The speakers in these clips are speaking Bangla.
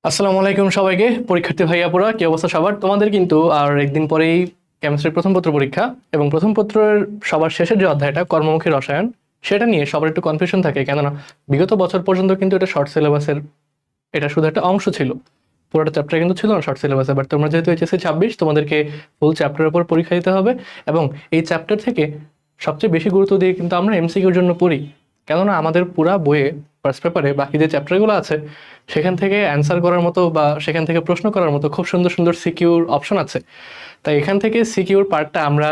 আসসালামু আলাইকুম সবাইকে। পরীক্ষার্থী ভাইয়াপুরা, কি অবস্থা সবার? তোমাদের কিন্তু আর একদিন পরেই কেমিস্ট্রির প্রথম পত্র পরীক্ষা, এবং প্রথম পত্রের সবার শেষের যে অধ্যায়টা কর্মমুখী রসায়ন, সেটা নিয়ে সবার একটু কনফিউশন থাকে। কেননা বিগত বছর পর্যন্ত কিন্তু এটা শর্ট সিলেবাসের, এটা শুধু একটা অংশ ছিল, পুরোটা চ্যাপ্টার কিন্তু ছিল না শর্ট সিলেবাসে। বাট তোমরা যেহেতু এইচএসসি 26, তোমাদেরকে ফুল চ্যাপ্টারের উপর পরীক্ষা দিতে হবে, এবং এই চ্যাপ্টার থেকে সবচেয়ে বেশি গুরুত্ব দিয়ে কিন্তু আমরা এমসিকিউর জন্য পড়ি। কেননা আমাদের পুরা বইয়ে ফার্স্ট পেপারে বাকি যে চ্যাপ্টারগুলো আছে সেখান থেকে অ্যান্সার করার মতো বা সেখান থেকে প্রশ্ন করার মতো খুব সুন্দর সুন্দর সিকিউর অপশন আছে। তাই এখান থেকে সিকিউর পার্টটা আমরা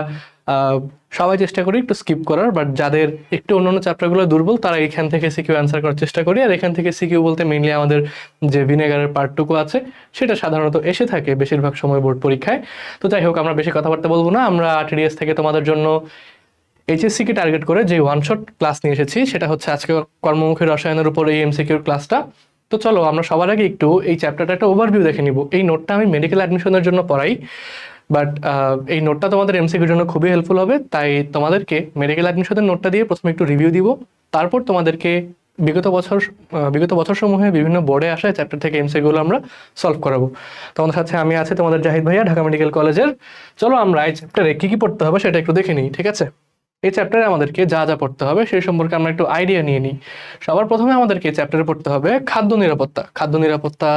আহ, সবাই চেষ্টা করি একটু স্কিপ করার, বাট যাদের একটু অন্যান্য চ্যাপ্টারগুলো দুর্বল তারা এখান থেকে সিকিউ অ্যান্সার করার চেষ্টা করি। আর এখান থেকে সিকিউ বলতে মেইনলি আমাদের যে ভিনেগারের পার্টটুকু আছে সেটা সাধারণত এসে থাকে বেশিরভাগ সময় বোর্ড পরীক্ষায়। তো যাই হোক, আমরা বেশি কথাবার্তা বলবো না। আমরা আরটিডিএস থেকে তোমাদের জন্য এইচএসসি কে টার্গেট করে যে ওয়ান শট ক্লাস নিয়ে এসেছি সেটা হচ্ছে আজকে কর্মমুখী রসায়নের উপর এই এমসিকিউর ক্লাসটা। তো চলো আমরা সবার আগে একটু এই চ্যাপ্টারটা একটা ওভারভিউ দেখে নিব। এই নোটটা আমি মেডিকেল অ্যাডমিশনের জন্য পড়াই, বাট এই নোটটা তোমাদের এমসিকিউর জন্য খুবই হেল্পফুল হবে। তাই তোমাদেরকে মেডিকেল অ্যাডমিশনের নোটটা দিয়ে প্রথমে একটু রিভিউ দিব, তারপর তোমাদেরকে বিগত বছর সমূহে বিভিন্ন বোর্ডে আসা চ্যাপ্টার থেকে এমসিকিউগুলো আমরা সলভ করাবো। তোমাদের সাথে আমি আছি, তোমাদের জাহিদ ভাইয়া, ঢাকা মেডিকেল কলেজের। চলো আমরা এই চ্যাপ্টারে কি কি পড়তে হবে সেটা একটু দেখে নিই, ঠিক আছে? এই চ্যাপ্টারে আমাদেরকে যা যা পড়তে হবে সেই সম্পর্কে আমরা একটু আইডিয়া নিয়ে নিই। সবার প্রথমে আমাদেরকে এই চ্যাপ্টারে পড়তে হবে খাদ্য নিরাপত্তা। খাদ্য নিরাপত্তা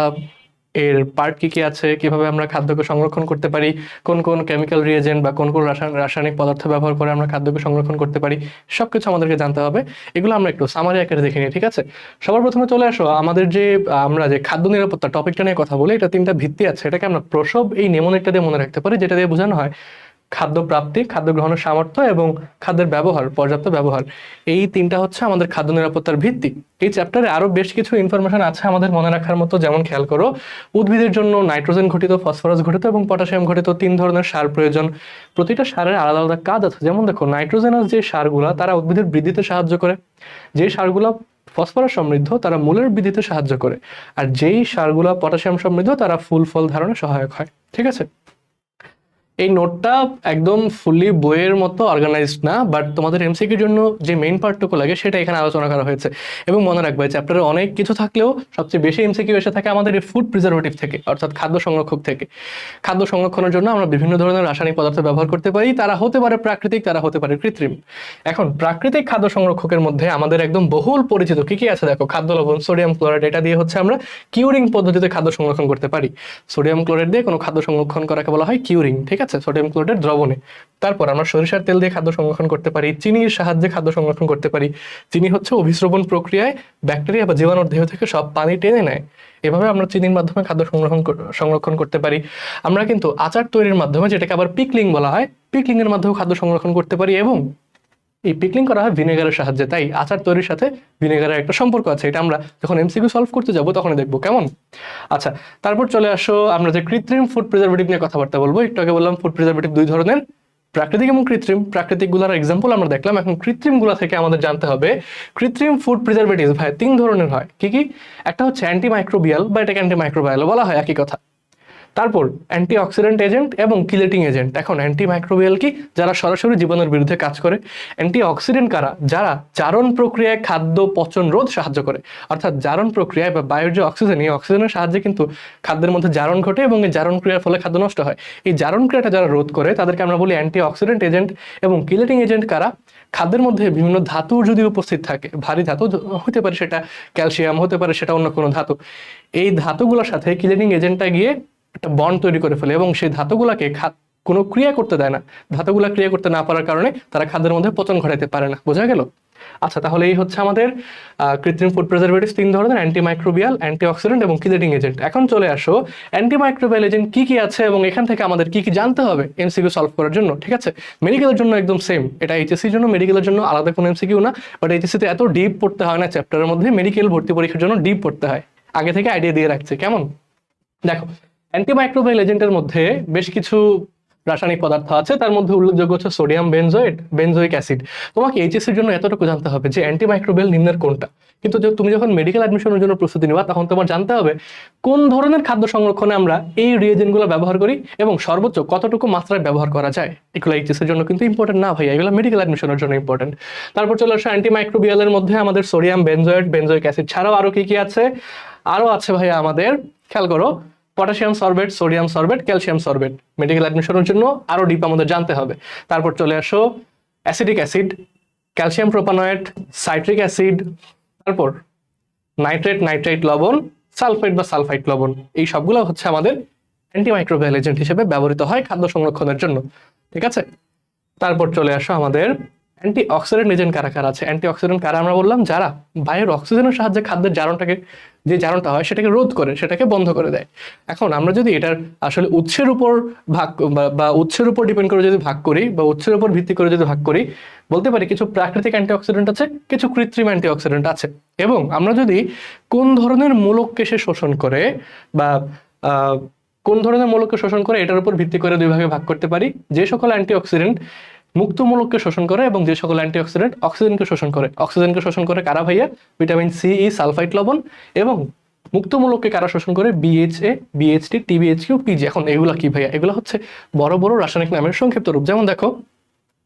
এর পার্ট কি কি আছে, কিভাবে আমরা খাদ্যকে সংরক্ষণ করতে পারি, কোন কোন কেমিক্যাল রিয়েজেন্ট বা কোন কোন রাসায়নিক পদার্থ ব্যবহার করে আমরা খাদ্যকে সংরক্ষণ করতে পারি, সবকিছু আমাদেরকে জানতে হবে। এগুলো আমরা একটু সামারি আকারে দেখে নিই, ঠিক আছে? সবার প্রথমে চলে আসো আমাদের যে আমরা যে খাদ্য নিরাপত্তা টপিকটা নিয়ে কথা বলি, এটা তিনটা ভিত্তি আছে। এটাকে আমরা প্রসব এই নেমোনিকটা দিয়ে মনে রাখতে পারি, যেটা দিয়ে বোঝানো হয় খাদ্য প্রাপ্তি, খাদ্য গ্রহণের সামর্থ্য এবং খাদ্যের ব্যবহার, পর্যাপ্ত ব্যবহার। এই তিনটা হচ্ছে আমাদের খাদ্য নিরাপত্তার ভিত্তি। এই চ্যাপ্টারে আরো বেশ কিছু ইনফরমেশন আছে আমাদের মনে রাখার মতো, যেমন খেয়াল করো, উদ্ভিদের জন্য নাইট্রোজেন ঘটিত, ফসফরাস ঘটিত এবং পটাশিয়াম ঘটিত তিন ধরনের সার প্রয়োজন। প্রতিটা সারের আলাদা আলাদা কাজ আছে। যেমন দেখো, নাইট্রোজেনাস যে সারগুলা তারা উদ্ভিদের বৃদ্ধিতে সাহায্য করে, যে সারগুলা ফসফরাস সমৃদ্ধ তারা মূলের বৃদ্ধিতে সাহায্য করে, আর যেই সারগুলা পটাশিয়াম সমৃদ্ধ তারা ফুল ফল ধারণে সহায়ক হয়, ঠিক আছে? এই নোটটা একদম ফুললি বইয়ের মতো অর্গানাইজড না, বাট তোমাদের এমসিকিউর জন্য যে মেইন পার্টটুকু লাগে সেটা এখানে আলোচনা করা হয়েছে। এবং মনে রাখবে, চ্যাপ্টারে অনেক কিছু থাকলেও সবচেয়ে বেশি এমসিকিউ এসে থাকে আমাদের এই ফুড প্রিজারভেটিভ থেকে, অর্থাৎ খাদ্য সংরক্ষক থেকে। খাদ্য সংরক্ষণের জন্য আমরা বিভিন্ন ধরনের রাসায়নিক পদার্থ ব্যবহার করতে পারি, তারা হতে পারে প্রাকৃতিক, তারা হতে পারে কৃত্রিম। এখন প্রাকৃতিক খাদ্য সংরক্ষকের মধ্যে আমাদের একদম বহুল পরিচিত কি কি আছে দেখো, খাদ্য লবণ, সোডিয়াম ক্লোরাইড, এটা দিয়ে হচ্ছে আমরা কিউরিং পদ্ধতিতে খাদ্য সংরক্ষণ করতে পারি। সোডিয়াম ক্লোরাইড দিয়ে কোনো খাদ্য সংরক্ষণ করাকে বলা হয় কিউরিং, ঠিক আছে? সোডিয়াম ক্লোরাইড দ্রবণে। তারপর আমরা সরিষার তেল দিয়ে খাদ্য সংরক্ষণ করতে পারি, চিনির সাহায্যে খাদ্য সংরক্ষণ করতে পারি। চিনি হচ্ছে অভিস্রবণ প্রক্রিয়ায় ব্যাকটেরিয়া বা জীবাণুর দেহ থেকে সব পানি টেনে নেয়, এভাবে আমরা চিনির মাধ্যমে খাদ্য সংরক্ষণ করতে পারি। আমরা কিন্তু আচার তৈরির মাধ্যমে, যেটাকে আবার পিকলিং বলা হয়, পিকলিং এর মাধ্যমে খাদ্য সংরক্ষণ করতে পারি, এবং এই পিকলিং করা হয় ভিনেগারের সাহায্যে। তাই আচার তৈরির সাথে ভিনেগারের একটা সম্পর্ক আছে। এটা আমরা যখন এমসিকিউ সলভ করতে যাব তখনই দেখবো, কেমন? আচ্ছা, তারপর চলে আসো আমরা যে কৃত্রিম ফুড প্রিজারভেটিভ নিয়ে কথাবার্তা বলবো। একটু আগে বললাম ফুড প্রিজারভেটিভ দুই ধরনের, প্রাকৃতিক এবং কৃত্রিম। প্রাকৃতিক গুলার এক্সাম্পল আমরা দেখলাম, এখন কৃত্রিম গুলা থেকে আমাদের জানতে হবে কৃত্রিম ফুড প্রিজারভেটিভ ভাই তিন ধরনের হয়। কি কি? একটা হচ্ছে অ্যান্টিমাইক্রোবিয়াল, বা এটাকে অ্যান্টিমাইক্রোবায়াল বলা হয়, একই কথা। তারপর অ্যান্টিঅক্সিডেন্ট এজেন্ট এবং কিলেটিং এজেন্ট। এখন অ্যান্টিমাইক্রোবিয়াল কি? যারা সরাসরি জীবাণুর বিরুদ্ধে কাজ করে। অ্যান্টিঅক্সিডেন্ট কারা? যারা জারণ প্রক্রিয়ায় খাদ্য পচন রোধ সাহায্য করে। অর্থাৎ জারণ প্রক্রিয়ায় বা বায়ুর যে অক্সিজেন, এই অক্সিজেনের সাহায্যে কিন্তু খাদ্যের মধ্যে জারণ ঘটে, এবং এই জারণ ক্রিয়ার ফলে খাদ্য নষ্ট হয়। এই জারণ ক্রিয়াটা যারা রোধ করে তাদেরকে আমরা বলি অ্যান্টিঅক্সিডেন্ট এজেন্ট। এবং কিলেটিং এজেন্ট কারা? খাদ্যের মধ্যে বিভিন্ন ধাতু যদি উপস্থিত থাকে, ভারী ধাতু হতে পারে, সেটা ক্যালসিয়াম হতে পারে, সেটা অন্য কোনো ধাতু, এই ধাতুগুলোর সাথে কিলেটিং এজেন্টটা গিয়ে একটা বন্ড তৈরি করে ফেলে, এবং সেই ধাতুগুলাকে কোনো ক্রিয়া করতে দেয় না। ধাতুগুলা ক্রিয়া করতে না পারার কারণে তারা খাদ্যের মধ্যে পচন ঘটাতে পারে না। বোঝা গেল? আচ্ছা, তাহলে এই হচ্ছে আমাদের কৃত্রিম ফুড প্রিজারভেটিভ তিন ধরনের, অ্যান্টিমাইক্রোবিয়াল, অ্যান্টিঅক্সিডেন্ট এবং কিলেটিং এজেন্ট। এখন চলে আসো অ্যান্টিমাইক্রোবিয়াল এজেন্ট কি কি আছে এবং এখান থেকে আমাদের কি কি জানতে হবে এমসিকিউ সলভ করার জন্য, ঠিক আছে? মেডিকেলের জন্য একদম সেম, এটা এইচএসসির জন্য, মেডিকেলের জন্য আলাদা কোনো এমসিকিউ না। বাট এইচএসসিতে এত ডিপ পড়তে হয় না চ্যাপ্টারের মধ্যে, মেডিকেল ভর্তি পরীক্ষার জন্য ডিপ পড়তে হয়। আগে থেকে আইডিয়া দিয়ে রাখছে, কেমন? দেখো, অ্যান্টিমাইক্রোবিয়াল এজেন্টের মধ্যে বেশ কিছু রাসায়নিক পদার্থ আছে, তার মধ্যে উল্লেখযোগ্য হচ্ছে সোডিয়াম বেনজোয়েট, বেনজোইক অ্যাসিড। তোমাকে এইচএসসির জন্য এতটুকু জানতে হবে যে অ্যান্টিমাইক্রোবিয়াল নিম্নের কোনটা। কিন্তু তুমি যখন মেডিকেল অ্যাডমিশনের জন্য প্রস্তুতি নেবা তখন তোমার জানতে হবে কোন ধরনের খাদ্য সংরক্ষণে আমরা এই রিয়েজেন্টগুলো ব্যবহার করি, এবং সর্বোচ্চ কতটুকু মাত্রায় ব্যবহার করা যায়। এগুলো এইচএসসির জন্য কিন্তু ইম্পর্টেন্ট না ভাই, এগুলো মেডিকেল অ্যাডমিশনের জন্য ইম্পর্টেন্ট। তারপর চলে আসে অ্যান্টিমাইক্রোবিয়ালের মধ্যে আমাদের সোডিয়াম বেনজোয়েট, বেনজোইক অ্যাসিড ছাড়াও আরো কি কি আছে? আরো আছে ভাইয়া আমাদের খেয়াল করো, potassium sorbate, sodium sorbate, calcium sorbate medical অ্যাডমিশনের জন্য আরো ডিপ আমাদের জানতে হবে। তারপর চলে আসো acidic acid, calcium প্রোপানয়েট, citric acid, তারপর নাইট্রেট, নাইট্রাইট লবণ, সালফেট বা সালফাইট লবণ, এই সবগুলো হচ্ছে আমাদের অ্যান্টিমাইক্রোবিয়াল এজেন্ট হিসেবে ব্যবহৃত হয় খাদ্য সংরক্ষণের জন্য। ঠিক আছে, তারপর চলে আসো আমাদের অ্যান্টি অক্সিডেন্ট এজেন্ট কারা কারা আছে। অ্যান্টি অক্সিডেন্ট কারা আমরা বললাম, যারা বায়ুর অক্সিজেনের সাহায্যে খাদ্যের জারণটাকে, যে জারণটা হয় সেটাকে রোধ করে, সেটাকে বন্ধ করে দেয়। এখন আমরা যদি এটার আসলে উৎসের উপর ভাগ বা উৎসের উপর ডিপেন্ড করে যদি ভাগ করি, বা উৎসের উপর ভিত্তি করে যদি ভাগ করি, বলতে পারি কিছু প্রাকৃতিক অ্যান্টিঅক্সিডেন্ট আছে, কিছু কৃত্রিম অ্যান্টিঅক্সিডেন্ট আছে। এবং আমরা যদি কোন ধরনের মূলককে সে শোষণ করে বা কোন ধরনের মূলককে শোষণ করে, এটার উপর ভিত্তি করে দুই ভাগে ভাগ করতে পারি। যে সকল অ্যান্টিঅক্সিডেন্ট মুক্তমূলককে শোষণ করে এবং যে সকল অ্যান্টিঅক্সিডেন্ট অক্সিজেনকে শোষণ করে। অক্সিজেনকে শোষণ করে কারা ভাইয়া? ভিটামিন সি, ই, সালফাইট লবণ। এবং মুক্তমূলককে কারা শোষণ করে? BHA, BHT, TBHQ, PG. এখন এগুলা কি ভাইয়া? এগুলো হচ্ছে বড় বড় রাসায়নিক নামের সংক্ষিপ্ত রূপ। যেমন দেখো,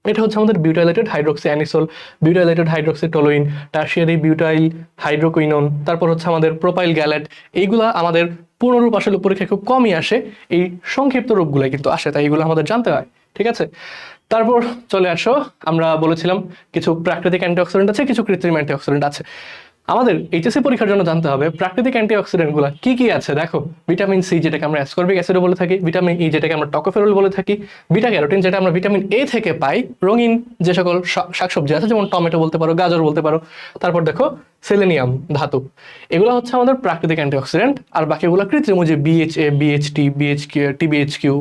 এটা হচ্ছে আমাদের butylated hydroxy anisole, butylated hydroxy toluene, tertiary butyl hydroquinone, তারপর হচ্ছে আমাদের প্রোপাইল গ্যালেট। এইগুলা আমাদের পূর্ণরূপ আসলে পরীক্ষায় খুব কমই আসে, এই সংক্ষিপ্ত রূপগুলো কিন্তু আসে, তাই এগুলো আমাদের জানতে হয়। ঠিক আছে, তারপর চলে আসো, আমরা বলেছিলাম কিছু প্রাকৃতিক অ্যান্টিঅক্সিডেন্ট আছে, কিছু কৃত্রিম অ্যান্টিঅক্সিডেন্ট আছে। আমাদের এইচএসসি পরীক্ষার জন্য জানতে হবে প্রাকৃতিক অ্যান্টিঅক্সিডেন্টগুলো কি কি আছে। দেখো, ভিটামিন সি, যেটাকে আমরা অ্যাসকর্বিক অ্যাসিডও বলে থাকি, ভিটামিন ই, যেটাকে আমরা টকোফেরল বলে থাকি, বিটা ক্যারোটিন, যেটা আমরা ভিটামিন এ থেকে পাই, রঙিন যে সকল শাকসবজি আছে, যেমন টমেটো বলতে পারো, গাজর বলতে পারো। তারপর দেখো সেলেনিয়াম ধাতু, এগুলো হচ্ছে আমাদের প্রাকৃতিক অ্যান্টিঅক্সিডেন্ট। আর বাকিগুলো কৃত্রিম, যে বিএইচএ, বিএইচটি, বিএইচকিউ, টিবিএইচকিউ,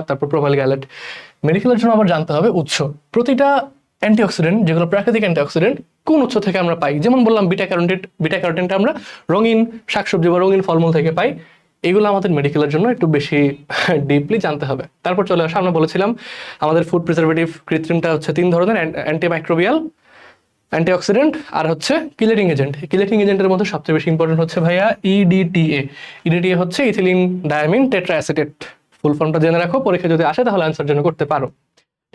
তারপর প্রোপাইল গ্যালেট। মেডিকেলের জন্য আবার জানতে হবে উৎস। প্রতিটা অ্যান্টিঅক্সিডেন্ট, যেগুলো প্রাকৃতিক অ্যান্টিঅক্সিডেন্ট, কোন উৎস থেকে আমরা পাই। যেমন বললাম বিটা ক্যারোটিন, বিটা ক্যারোটিনটা আমরা রঙিন শাকসবজি বা রঙিন ফলমূল থেকে পাই। এগুলো আমাদের মেডিকেলের জন্য একটু বেশি ডিপলি জানতে হবে। তারপর চলে আসা, আমরা বলেছিলাম আমাদের ফুড প্রিজারভেটিভ কৃত্রিমটা হচ্ছে 3 ধরনের: অ্যান্টিমাইক্রোবিয়াল, অ্যান্টিঅক্সিডেন্ট, আর হচ্ছে কিলেটিং এজেন্ট। কিলেটিং এজেন্টের মধ্যে সবচেয়ে বেশি ইম্পর্টেন্ট হচ্ছে ভাইয়া ইডিটিএ। ইডিটিএ হচ্ছে ইথিলিন ডায়ামিন টেট্রাঅ্যাসিটেট। ফুল ফর্মটা জেনে রাখো, পরীক্ষা যদি আসে তাহলে আনসার জন্য করতে পারো।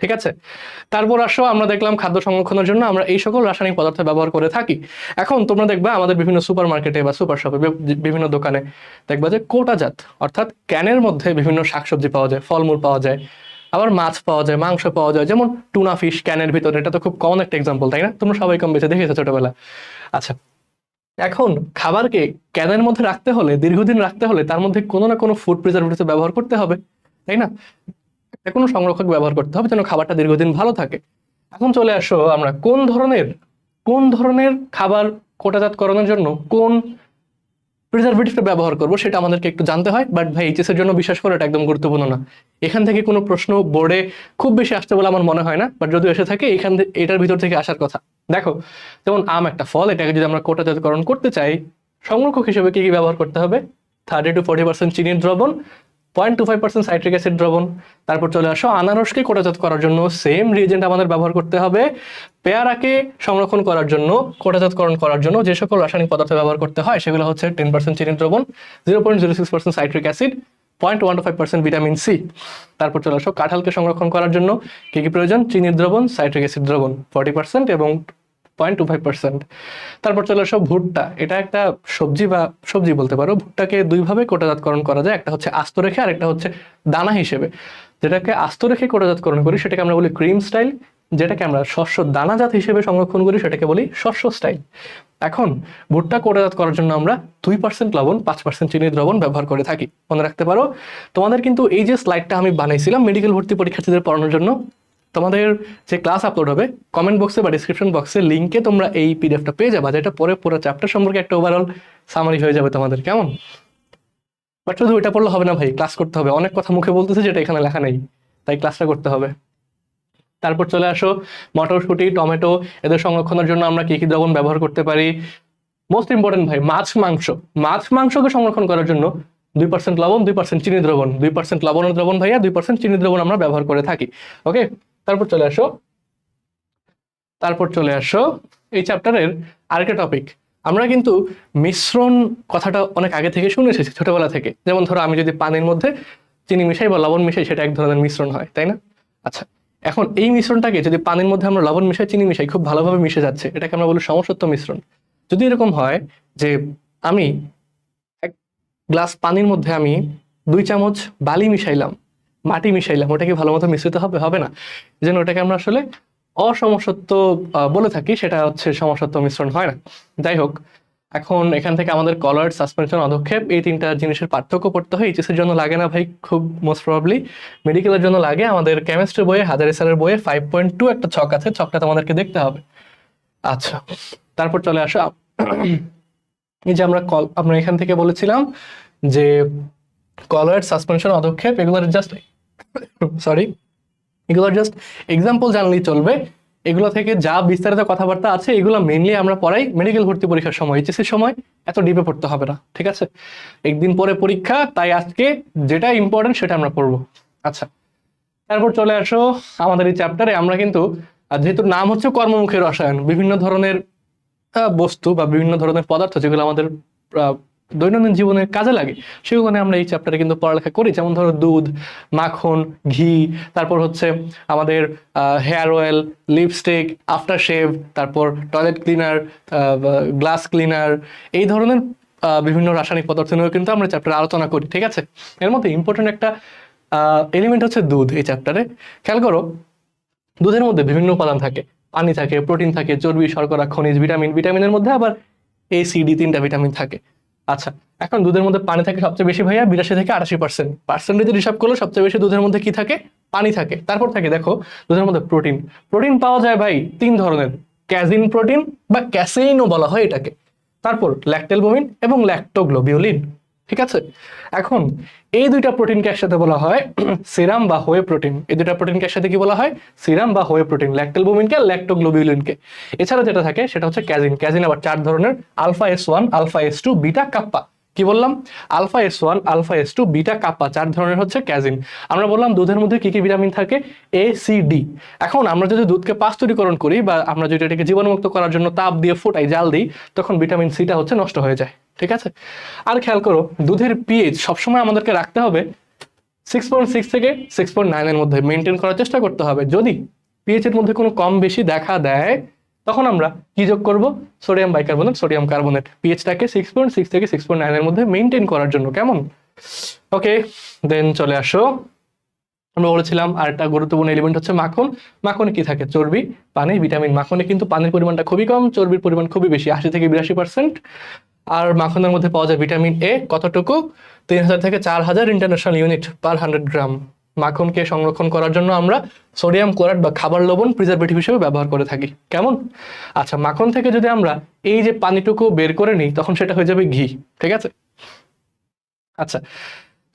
ঠিক আছে, তারপর আসো, আমরা দেখলাম খাদ্য সংরক্ষণের জন্য আমরা এই সকল রাসায়নিক পদার্থ ব্যবহার করে থাকি। এখন তোমরা দেখবা আমাদের বিভিন্ন সুপার মার্কেটে বা সুপার শপে, বিভিন্ন দোকানে দেখবা যে কোটাজাত, অর্থাৎ ক্যানের মধ্যে বিভিন্ন শাকসবজি পাওয়া যায়, ফলমূল পাওয়া যায়, আবার মাছ পাওয়া যায়, মাংস পাওয়া যায়। যেমন টুনা ফিশ ক্যানের ভিতরে, এটা তো খুব কমন একটা এক্সাম্পল, তাই না? তোমরা সবাই কম বেশি দেখেছো ছোটবেলা। আচ্ছা, এখন খাবারকে ক্যানের মধ্যে রাখতে হলে, দীর্ঘদিন রাখতে হলে, তার মধ্যে কোনো না কোনো ফুড প্রিজারভেটিভ ব্যবহার করতে হবে, তাই না? কোনো সংরক্ষক ব্যবহার করতে হবে যেন খাবারটা দীর্ঘদিন ভালো থাকে। এখন চলে আসো, আমরা কোন ধরনের খাবার কোটাজাতকরণের জন্য কোন প্রিজারভেটিভটা ব্যবহার করব সেটা আমাদেরকে একটু জানতে হয়। বাট ভাই, এইচএস এর জন্য বিশ্বাস করে এটা একদম গুরুত্বপূর্ণ না। এখান থেকে কোনো প্রশ্ন বোর্ডে খুব বেশি আসতে বলে আমার মনে হয় না, বাট যদি এসে থাকে এটার ভিতর থেকে আসার কথা। দেখো, যেমন আম একটা ফল, এটাকে যদি আমরা কোটাজাতকরণ করতে চাই, সংরক্ষক হিসেবে কি কি ব্যবহার করতে হবে? 30-40% চিনির দ্রবণ, 0.25% সাইট্রিক অ্যাসিড দ্রবণ। তারপর চলে আসো, আনারসকে কোটাজাত করার জন্য সেম রিএজেন্ট আমাদের ব্যবহার করতে হবে। পেয়ারাকে সংরক্ষণ করার জন্য, কোটাজাতকরণ করার জন্য যে সকল রাসায়নিক পদার্থ ব্যবহার করতে হয় সেগুলো হচ্ছে 10% চিনির দ্রবণ, 0.06% সাইট্রিক অ্যাসিড, 0.15% ভিটামিন সি। তারপর চলে আসো, কাঁঠালকে সংরক্ষণ করার জন্য কি কি প্রয়োজন? চিনির দ্রবণ, সাইট্রিক অ্যাসিড দ্রবণ 40% এবং 0.25%। তারপর চলে আসো, ভুট্টা, এটা একটা সবজি বলতে পারো। ভুট্টাকে দুইভাবে কোটাজাতকরণ করা যায়, একটা হচ্ছে আস্ত রেখে আর একটা হচ্ছে দানা হিসেবে। যেটাকে আস্ত রেখে কোটাজাতকরণ করি সেটাকে আমরা বলি ক্রিম স্টাইল, যেটাকে আমরা শস্য দানাজাত হিসেবে সংরক্ষণ করি সেটাকে বলি শস্য স্টাইল। এখন ভুট্টা কোটাজাত করার জন্য আমরা 2% লবণ, 5% চিনির দ্রবণ ব্যবহার করে থাকি। মনে রাখতে পারো, তোমাদের কিন্তু এই যে স্লাইডটা আমি বানাইছিলাম মেডিকেল ভর্তি পরীক্ষার্থীদের পড়ানোর জন্য, তোমাদের যে ক্লাস আপলোড হবে কমেন্ট বক্সে বা ডিসক্রিপশন বক্সে লিঙ্কে তোমরা এই পিডিএফটা পেয়ে যাবে, যেটা পরে পুরো চ্যাপ্টার সম্পর্কে একটা ওভারঅল সামারি হয়ে যাবে তোমাদের। কেমন? বাট শুধু এটা পড়লে হবে না ভাই, ক্লাস করতে হবে। অনেক কথা মুখে বলতেছে যেটা এখানে লেখা নেই, তাই ক্লাসটা করতে হবে। তারপর চলে আসো, মটরশুঁটি, টমেটো, এদের সংরক্ষণের জন্য আমরা কি কি দ্রবণ ব্যবহার করতে পারি? মোস্ট ইম্পর্টেন্ট ভাই, মাংসকে সংরক্ষণ করার জন্য 2% লবণ, 2% চিনি দ্রবণ, 2% লবণের দ্রবণ ভাইয়া, 2% চিনি দ্রবণ আমরা ব্যবহার করে থাকি। ওকে, তারপর চলে আসো এই চ্যাপ্টারের আরেকটা টপিক। আমরা কিন্তু মিশ্রণ কথাটা অনেক আগে থেকে শুনে এসেছি, ছোটবেলা থেকে। যেমন ধরো, আমি যদি পানির মধ্যে চিনি মিশাই বা লবণ মিশাই, সেটা এক ধরনের মিশ্রণ হয়, তাই না? আচ্ছা, এখন এই মিশ্রণটাকে যদি পানির মধ্যে আমরা লবণ মিশাই, চিনি মিশাই, খুব ভালোভাবে মিশে যাচ্ছে, এটাকে আমরা বলি সমসত্ব মিশ্রণ। যদি এরকম হয় যে আমি গ্লাস পানির মধ্যে আমি 2 চামচ বালি মিশাইলাম, মাটি মিশাইলাম, ওটা কি ভালো মতো মিশ্রিত হবে? হবে না। এই জন্য ওটাকে আমরা আসলে অসমসত্ব বলে থাকি, সেটা হচ্ছে সমসত্ব মিশ্রণ হয় না। যাই হোক, এখন এখান থেকে আমাদের কলার্ড, সাসপেনশন, অধক্ষেপ এই 3টা জিনিসের পার্থক্য পড়তে হয়। এইচএস এর জন্য লাগে না ভাই, খুব মোস্ট প্রবাবলি মেডিকেলের জন্য লাগে। আমাদের কেমিস্ট্রি বইয়ে, হাজারি স্যারের বইয়ে 5.2 একটা ছক আছে, ছকটা তোমাদেরকে দেখতে হবে। আচ্ছা, তারপর চলে আসো এই যে আমরা এখান থেকে বলেছিলাম যে কলার্ড, সাসপেনশন, অধক্ষেপ এগুলোর জাস্ট সরি এগুলোর জাস্ট এক্সাম্পল জানলেই চলবে। এগুলো থেকে যা বিস্তারিত কথাবার্তা আছে এগুলো মেইনলি আমরা পড়াই মেডিকেল ভর্তি পরীক্ষার সময়, এইচএসসির সময় এত ডিপে পড়তে হবে না, ঠিক আছে? একদিন পরে পরীক্ষা, তাই আজকে যেটা ইম্পর্টেন্ট সেটা আমরা পড়বো। আচ্ছা, তারপর চলে আসো আমাদের এই চ্যাপ্টারে। আমরা কিন্তু যেহেতু নাম হচ্ছে কর্মমুখী রসায়ন, বিভিন্ন ধরনের বস্তু বা বিভিন্ন ধরনের পদার্থ যেগুলো আমাদের দৈনন্দিন জীবনে কাজে লাগে সেগুলো নিয়ে আমরা এই চ্যাপ্টারে কিন্তু পড়ালেখা করি। যেমন ধরো দুধ, মাখন, ঘি, তারপর হচ্ছে আমাদের hair oil, lipstick, after shave, তারপর টয়লেট ক্লিনার, গ্লাস ক্লিনার, এই ধরনের বিভিন্ন রাসায়নিক পদার্থ নিয়েও কিন্তু আমরা চ্যাপ্টারে আলোচনা করি, ঠিক আছে? এর মধ্যে ইম্পর্টেন্ট একটা এলিমেন্ট হচ্ছে দুধ। এই চ্যাপ্টারে খেয়াল করো, দুধের মধ্যে বিভিন্ন উপাদান থাকে, পানি থাকে, প্রোটিন থাকে, চর্বি, শর্করা, খনিজ, ভিটামিন, ভিটামিনের মধ্যে আবার এ সি ডি 3টা ভিটামিন থাকে। আচ্ছা, এখন দুধের মধ্যে পানি থাকে সবচেয়ে বেশি ভাইয়া, 82 থেকে 88%। পার্সেন্টেজের হিসাব করলে সবচেয়ে বেশি দুধের মধ্যে কি থাকে? পানি থাকে। তারপর থাকে দেখো দুধের মধ্যে প্রোটিন। প্রোটিন পাওয়া যায় ভাই 3 ধরনের, ক্যাজিন প্রোটিন বা ক্যাসেইনও বলা হয় এটাকে, তারপর ল্যাকটেলবোমিন এবং ল্যাক্টোগ্লোবিউলিন, ঠিক আছে? এখন এই 2টা প্রোটিনকে একসাথে বলা হয় সিরাম বা হোয়ে প্রোটিন। এই 2টা প্রোটিনকে একসাথে কি বলা হয়? সিরাম বা হোয়ে প্রোটিন, ল্যাকটেলবোমিনকে, ল্যাক্টোগ্লোবিউলিনকে। এছাড়া যেটা থাকে সেটা হচ্ছে ক্যাজিন। ক্যাজিন আবার 4 ধরনের, alpha S1, alpha S2, beta kappa. কি বললাম? Alpha S1, alpha S2, beta kappa, 4 ধরনের হচ্ছে ক্যাজিন। আমরা বললাম দুধের মধ্যে কি কি ভিটামিন থাকে? A C D. এখন আমরা যদি দুধকে পাস্তুরীকরণ করি বা আমরা যদি এটাকে জীবাণুমুক্ত করার জন্য তাপ দিয়ে ফুটাই, জাল দিই, তখন ভিটামিন সিটা হচ্ছে নষ্ট হয়ে যায়, ঠিক আছে? আর খেয়াল করো দুধের পিএইচ সবসময় আমাদেরকে রাখতে হবে 6.6 থেকে 6.9 এর মধ্যে মেনটেন করার চেষ্টা করতে হবে। যদি পিএইচ এর মধ্যে কোনো কম বেশি দেখা দেয় তখন আমরা কি যোগ করব? সোডিয়াম বাইকার্বনেট, সোডিয়াম কার্বনেট, পিএইচটাকে 6.6 থেকে 6.9 এর মধ্যে মেনটেন করার জন্য, কেমন? ওকে, দেন চলে আসো। আমরা বলেছিলাম আরেকটা গুরুত্বপূর্ণ এলিমেন্ট হচ্ছে মাখন। মাখনে কি থাকে? চর্বি, পানি, ভিটামিন। মাখনে কিন্তু পানির পরিমাণটা খুবই কম, চর্বির পরিমাণ খুবই বেশি, 80 থেকে 82%। আর মাখনের মধ্যে পাওয়া যায় ভিটামিন এ, কতটুকু? 3000 থেকে 4000 ইন্টারন্যাশনাল ইউনিট পার 100 গ্রাম। মাখনকে সংরক্ষণ করার জন্য আমরা সোডিয়াম ক্লোরাইড বা খাবার লবণ প্রিজারভেটিভ হিসেবে ব্যবহার করে থাকি, কেমন? আচ্ছা, মাখন থেকে যদি আমরা এই যে পানিটুকু বের করে নিই তখন সেটা হয়ে যাবে ঘি, ঠিক আছে? আচ্ছা,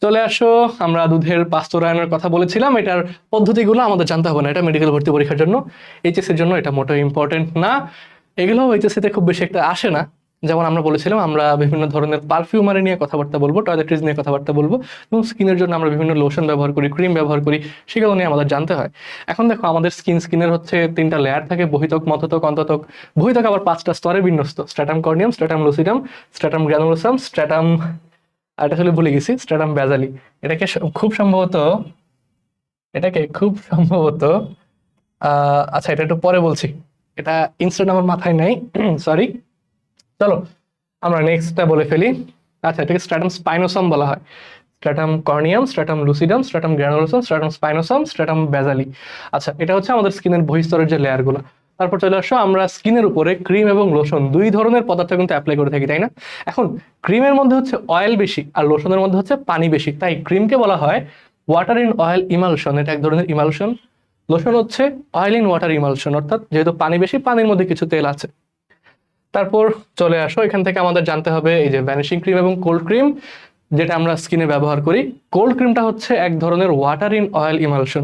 চলে আসো। আমরা দুধের পাস্তুরায়নের কথা বলেছিলাম, এটার পদ্ধতিগুলো আমাদের জানতে হবে না, এটা মেডিকেল ভর্তি পরীক্ষার জন্য, এইচএসসির জন্য এটা মোটেও ইম্পর্টেন্ট না। এগুলো এইচএসসিতে খুব বেশি একটা আসে না। যেমন আমরা বলেছিলাম আমরা বিভিন্ন ধরনের পারফিউমারি নিয়ে কথাবার্তা বলবো, টয়লেট্রিজ নিয়ে কথাবার্তা বলবো, এবং স্কিনের জন্য আমরা বিভিন্ন লোশন ব্যবহার করি, ক্রিম ব্যবহার করি, সেগুলো নিয়ে আমাদের জানতে হয়। এখন দেখো আমাদের স্কিনের হচ্ছে 3টা লেয়ার থাকে, বহিতক, মধ্যতক, অন্ততক। বহিতক আবার 5টা স্তরে বিন্যস্ত, stratum corneum, stratum lucidum, stratum granulosum, stratum, আর এটা আসলে ভুলে গেছি, স্ট্র্যাটাম ব্যাজালি। এটাকে খুব সম্ভবত আচ্ছা এটা একটু পরে বলছি, এটা ইনস্ট্যান্ট আমার মাথায় নাই, সরি। চলো আমরা নেক্সটটা বলে ফেলি। আচ্ছা, এটাকে স্ট্র্যাটাম স্পাইনোসাম বলা হয়। Stratum corneum, stratum lucidum, stratum granulosum, stratum spinosum, stratum basale. আচ্ছা, এটা হচ্ছে আমাদের স্কিনের বহিস্তরের যে লেয়ারগুলো। তারপর চলে আসো, আমরা স্কিনের উপরে ক্রিম এবং লোশন 2 ধরনের পদার্থ কিন্তু অ্যাপ্লাই করে থাকি, তাই না? এখন ক্রিমের মধ্যে হচ্ছে অয়েল বেশি আর লোশনের মধ্যে হচ্ছে পানি বেশি, তাই ক্রিমকে বলা হয় ওয়াটার ইন অয়েল ইমালশন, এটা এক ধরনের ইমালশন। লোশন হচ্ছে অয়েল ইন ওয়াটার ইমালশন, অর্থাৎ যেহেতু পানি বেশি, পানির মধ্যে কিছু তেল আছে। তারপর চলে আসো, এখান থেকে আমাদের জানতে হবে এই যে ভ্যানিশিং ক্রিম এবং কোল্ড ক্রিম যেটা আমরা স্কিনে ব্যবহার করি। কোল্ড ক্রিমটা হচ্ছে এক ধরনের ওয়াটার ইন অয়েল ইমালশন,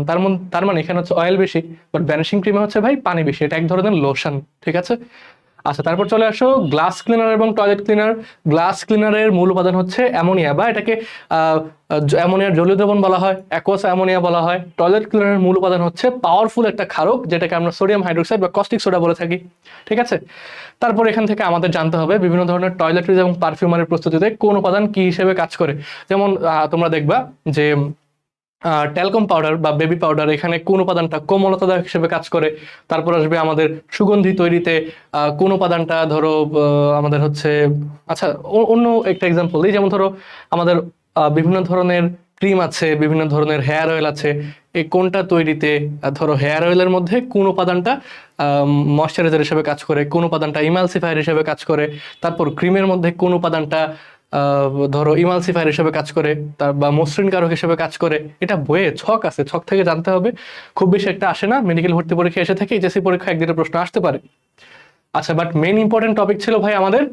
তার মানে এখানে হচ্ছে অয়েল বেশি, বাট ভ্যানিশিং ক্রিমে হচ্ছে ভাই পানি বেশি, এটা এক ধরনের লোশন, ঠিক আছে? আচ্ছা, তারপর চলে আসো গ্লাস ক্লিনার এবং টয়লেট ক্লিনার। গ্লাস ক্লিনারের মূল উপাদান হচ্ছে অ্যামোনিয়া, বা এটাকে অ্যামোনিয়ার জলীয় দ্রবণ বলা হয়, অ্যাকোয়াস অ্যামোনিয়া বলা হয়। টয়লেট ক্লিনারের মূল উপাদান হচ্ছে পাওয়ারফুল একটা ক্ষারক, যেটাকে আমরা সোডিয়াম হাইড্রোক্সাইড বা কস্টিক সোডা বলে থাকি, ঠিক আছে? তারপর এখান থেকে আমাদের জানতে হবে বিভিন্ন ধরনের টয়লেট্রিজ এবং পারফিউমারির প্রস্তুতিতে কোন উপাদান কি হিসেবে কাজ করে। যেমন তোমরা দেখবা যে ট্যালকম পাউডার বা বেবি পাউডার, এখানে কোন উপাদানটা কোমলতাদায়ক হিসেবে কাজ করে। তারপর আসবে আমাদের সুগন্ধি তৈরিতে কোন উপাদানটা ধরো আমাদের হচ্ছে, আচ্ছা অন্য একটা এক্সাম্পল দিই, যেমন ধরো আমাদের বিভিন্ন ধরনের ক্রিম আছে, বিভিন্ন ধরনের হেয়ার অয়েল আছে, এই কোনটা তৈরিতে ধরো হেয়ার অয়েলের মধ্যে কোন উপাদানটা ময়শ্চারাইজার হিসেবে কাজ করে, কোন উপাদানটা ইমালসিফায়ার হিসেবে কাজ করে, তারপর ক্রিমের মধ্যে কোন উপাদানটা ধরো ইমালসিফায়ার হিসেবে কাজ করে, তার বা মসৃণ কারক হিসেবে কাজ করে। এটা বইয়ে ছক আছে, ছক থেকে জানতে হবে, খুব বেশি একটা আসে না, মেডিকেল ভর্তি পরীক্ষা এসে থেকে এইচএসসি পরীক্ষা একদিনের প্রশ্ন আসতে পারে। আচ্ছা, বাট মেইন ইম্পর্টেন্ট টপিক ছিল ভাই আমাদের